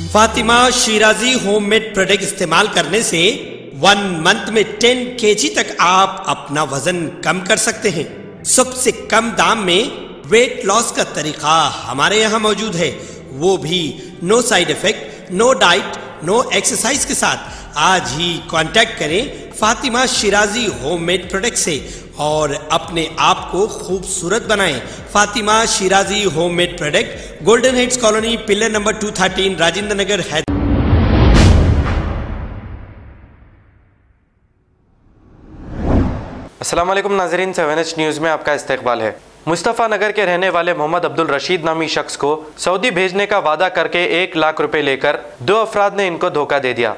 Fatima Shirazi homemade product इस्तेमाल करने से 1 मंथ में 10 kg तक आप अपना वजन कम कर सकते हैं। सबसे कम दाम में वेट लॉस का तरीका हमारे यहाँ मौजूद है, वो भी no side effect, no diet, no exercise के साथ। आज ही कांटेक्ट करें फातिमा शिराजी होममेड प्रोडक्ट से और अपने आप को खूबसूरत बनाएं। Fatima Shirazi homemade product, golden heads colony, pillar number 213, Rajendra Nagar, Hyderabad. अस्सलाम वालेकुम नाज़रीन, 7H न्यूज़ में आपका इस्तकबाल है। मुस्तफ़ा नगर के रहने वाले मोहम्मद अब्दुल रशीद नामी शख्स को सऊदी भेजने का वादा करके 1 लाख रुपए लेकर 2 अफराद ने इनको धोखा दे दिया।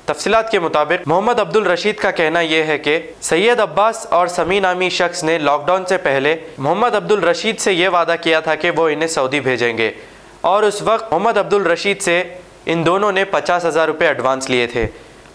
तफसीलात के मुताबिक मोहम्मद अब्दुल रशीद का कहना यह है कि सैयद अब्बास और समी नामी शख्स ने लॉकडाउन से पहले मोहम्मद अब्दुल रशीद से यह वादा किया था कि वो इन्हें सऊदी भेजेंगे और उस वक्त मोहम्मद अब्दुल रशीद से इन दोनों ने 50,000 रुपये एडवांस लिए थे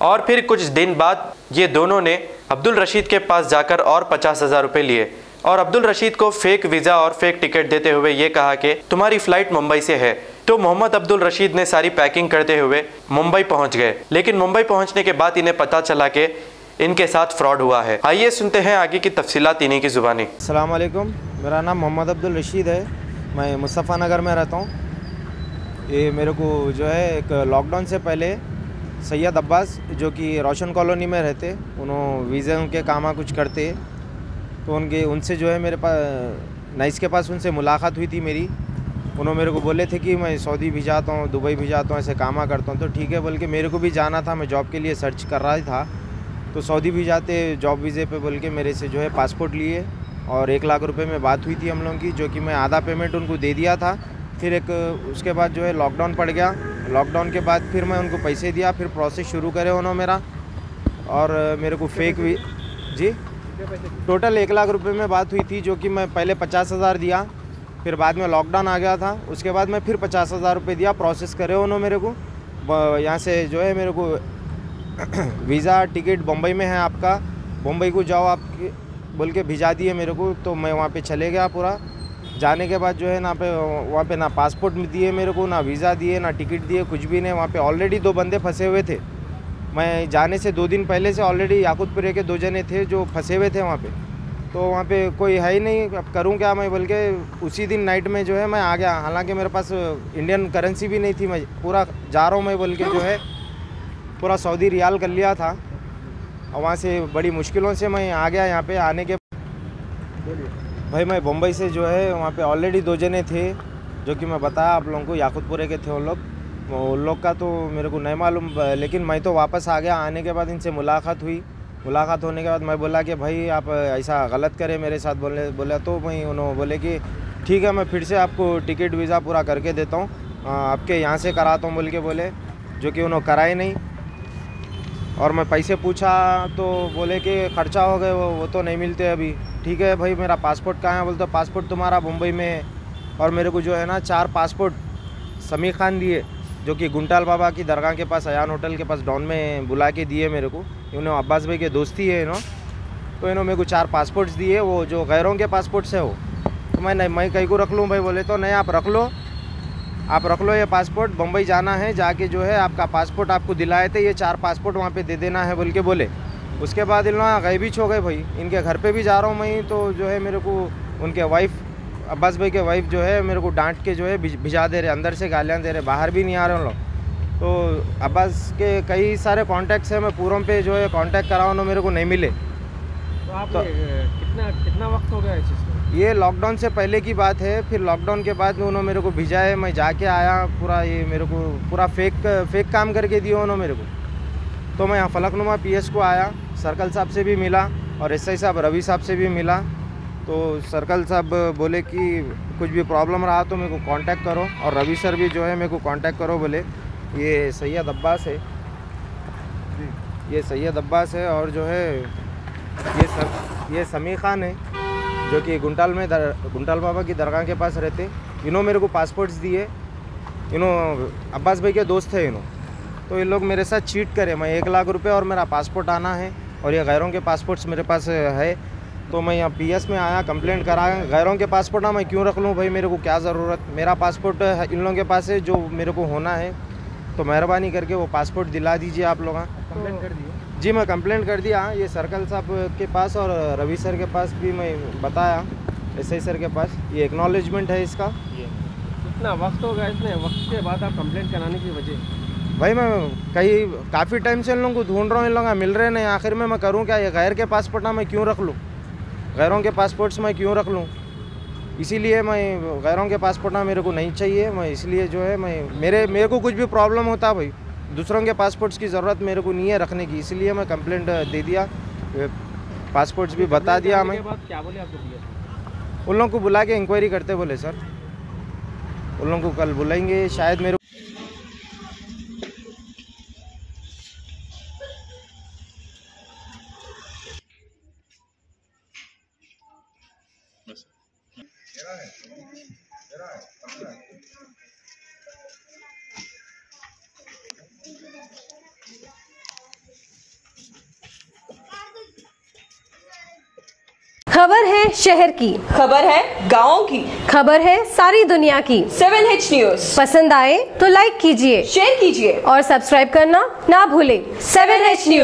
और फिर कुछ दिन बाद ये दोनों ने अब्दुल रशीद के पास जाकर और 50,000 रुपये लिए और अब्दुल रशीद को फेक वीज़ा और फेक टिकट देते हुए ये कहा कि तुम्हारी फ़्लाइट मुंबई से है। तो मोहम्मद अब्दुल रशीद ने सारी पैकिंग करते हुए मुंबई पहुंच गए, लेकिन मुंबई पहुंचने के बाद इन्हें पता चला कि इनके साथ फ्रॉड हुआ है। आइए सुनते हैं आगे की तफसीलात इन्हीं की ज़ुबानी। अस्सलाम वालेकुम, मेरा नाम मोहम्मद अब्दुल रशीद है, मैं मुस्तफ़ा नगर में रहता हूँ। ये मेरे को जो है एक लॉकडाउन से पहले सैयद अब्बास जो कि रोशन कॉलोनी में रहते, उन्होंने वीज़ा उनके कामा कुछ करते, तो उनसे जो है मेरे पास नाइस के पास उनसे मुलाकात हुई थी मेरी। उन्होंने मेरे को बोले थे कि मैं सऊदी भी जाता हूँ, दुबई भी जाता हूँ, ऐसे कामा करता हूँ। तो ठीक है बोल के मेरे को भी जाना था, मैं जॉब के लिए सर्च कर रहा था। तो सऊदी भी जाते जॉब वीज़े पे बोल के मेरे से जो है पासपोर्ट लिए और 1 लाख रुपए में बात हुई थी हम लोगों की, जो कि मैं आधा पेमेंट उनको दे दिया था। फिर उसके बाद जो है लॉकडाउन पड़ गया। लॉकडाउन के बाद फिर मैं उनको पैसे दिया, फिर प्रोसेस शुरू करे उन्होंने मेरा और मेरे को फेक भी जी टोटल 1 लाख रुपए में बात हुई थी, जो कि मैं पहले 50,000 दिया, फिर बाद में लॉकडाउन आ गया था। उसके बाद मैं फिर 50,000 रुपये दिया, प्रोसेस करे उन्होंने मेरे को। यहाँ से जो है मेरे को वीज़ा टिकट बम्बई में है आपका, बम्बई को जाओ आप बोल के भिजा दिए मेरे को। तो मैं वहाँ पे चले गया पूरा। जाने के बाद जो है वहाँ पे ना पासपोर्ट दिए मेरे को, ना वीज़ा दिए, ना टिकट दिए, कुछ भी नहीं। वहाँ पे ऑलरेडी 2 बंदे फंसे हुए थे। मैं जाने से 2 दिन पहले से ऑलरेडी याकूतपुरे के 2 जने थे जो फंसे हुए थे वहाँ पे। तो वहाँ पे कोई है ही नहीं, अब करूँ क्या मैं बोल के उसी दिन नाइट में जो है मैं आ गया। हालांकि मेरे पास इंडियन करेंसी भी नहीं थी, मैं पूरा जा रहा हूँ मैं बोल के जो है पूरा सऊदी रियाल कर लिया था। और वहाँ से बड़ी मुश्किलों से मैं आ गया। यहाँ पे आने के भाई मैं बम्बई से जो है वहाँ पे ऑलरेडी 2 जने थे जो कि मैं बताया आप लोगों को, याकूतपुरे के थे उन लोग का तो मेरे को नहीं मालूम, लेकिन मैं तो वापस आ गया। आने के बाद इनसे मुलाकात हुई। मुलाकात होने के बाद मैं बोला कि भाई आप ऐसा गलत करें मेरे साथ, बोला तो उन्होंने बोले कि ठीक है मैं फिर से आपको टिकट वीज़ा पूरा करके देता हूँ, आपके यहाँ से कराता हूँ बोल के बोले, जो कि उन्होंने कराए नहीं। और मैं पैसे पूछा तो बोले कि ख़र्चा हो गए, वो तो नहीं मिलते अभी। ठीक है भाई मेरा पासपोर्ट कहाँ है, बोलते पासपोर्ट तुम्हारा मुंबई में है। और मेरे को जो है ना 4 पासपोर्ट समी खान दिए, जो कि गुंटाल बाबा की दरगाह के पास अयान होटल के पास डॉन में बुला के दिए मेरे को। इन्होंने अब्बास भाई के दोस्ती है तो इन्होंने मेरे को 4 पासपोर्ट्स दिए, वो जो गैरों के पासपोर्ट्स है वो। तो मैं कहीं को रख लूँ भाई, बोले तो नहीं आप रख लो ये पासपोर्ट, बम्बई जाना है, जाके जो है आपका पासपोर्ट आपको दिलाए थे, ये 4 पासपोर्ट वहाँ पे दे देना है बोल के बोले। उसके बाद इन लोग गायबीच हो गए भाई। इनके घर पे भी जा रहा हूँ मैं, तो जो है मेरे को उनके वाइफ अब्बास भाई के वाइफ जो है मेरे को डांट के जो है भिजा दे रहे, अंदर से गालियाँ दे रहे, बाहर भी नहीं आ रहे उन लोग। तो अब्बास के कई सारे कॉन्टैक्ट्स हैं, मैं पूरों पे जो है कॉन्टैक्ट करा उन्होंने मेरे को नहीं मिले। तो आप कितना वक्त हो गया इस चीज़ को? ये लॉकडाउन से पहले की बात है। फिर लॉकडाउन के बाद में उन्होंने मेरे को भिजा है, मैं जाके आया पूरा। ये मेरे को पूरा फेक काम करके दिया उन्होंने मेरे को। तो मैं यहाँ फलकनुमा PS को आया, सर्कल साहब से भी मिला और SI साहब रवि साहब से भी मिला। तो सर्कल साहब बोले कि कुछ भी प्रॉब्लम रहा तो मेरे को कांटेक्ट करो, और रवि सर भी जो है मेरे को कांटेक्ट करो बोले। ये सैयद अब्बास है, ये सैयद अब्बास है, और जो है ये समी खान है जो कि गुंटाल बाबा की दरगाह के पास रहते। इन्होंने मेरे को पासपोर्ट्स दिए, अब्बास भाई के दोस्त थे तो ये लोग मेरे साथ चीट करे। मैं 1 लाख रुपए और मेरा पासपोर्ट आना है, और ये गैरों के पासपोर्ट्स मेरे पास है। तो मैं यहाँ PS में आया, कंप्लेंट करा। गैरों के पासपोर्ट ना मैं क्यों रख लूँ भाई, मेरे को क्या ज़रूरत, मेरा पासपोर्ट इन लोगों के पास है जो मेरे को होना है। तो मेहरबानी करके वो पासपोर्ट दिला दीजिए आप लोग। कंप्लेंट कर दी? जी मैं कंप्लेंट कर दिया, ये सर्कल साहब के पास और रवि सर के पास भी मैं बताया, एसआई सर के पास। ये एक्नॉलेजमेंट है इसका। कितना वक्त हो गया? इतने वक्त के बाद आप कंप्लेंट कराने की वजह? भाई मैं काफ़ी टाइम से इन लोगों को ढूंढ रहा हूँ, इन लोग मिल रहे नहीं। आखिर में मैं करूँ क्या? ये गैर के पासपोर्ट मैं क्यों रख लूँ? गैरों के पासपोर्ट्स मैं क्यों रख लूँ? इसीलिए मैं गैरों के पासपोर्ट मेरे को नहीं चाहिए। मैं इसलिए जो है मेरे को कुछ भी प्रॉब्लम होता भाई, दूसरों के पासपोर्ट्स की ज़रूरत मेरे को नहीं है रखने की, इसीलिए मैं कंप्लेंट दे दिया। पासपोर्ट्स भी बता दिया मैं। क्या बोले आपको? उन लोगों को बुला के इंक्वायरी करते बोले सर। उन लोगों को कल बुलाएंगे शायद। मेरे खबर है शहर की, खबर है गाँव की, खबर है सारी दुनिया की। 7H न्यूज पसंद आए तो लाइक कीजिए, शेयर कीजिए और सब्सक्राइब करना ना भूलें। 7H news.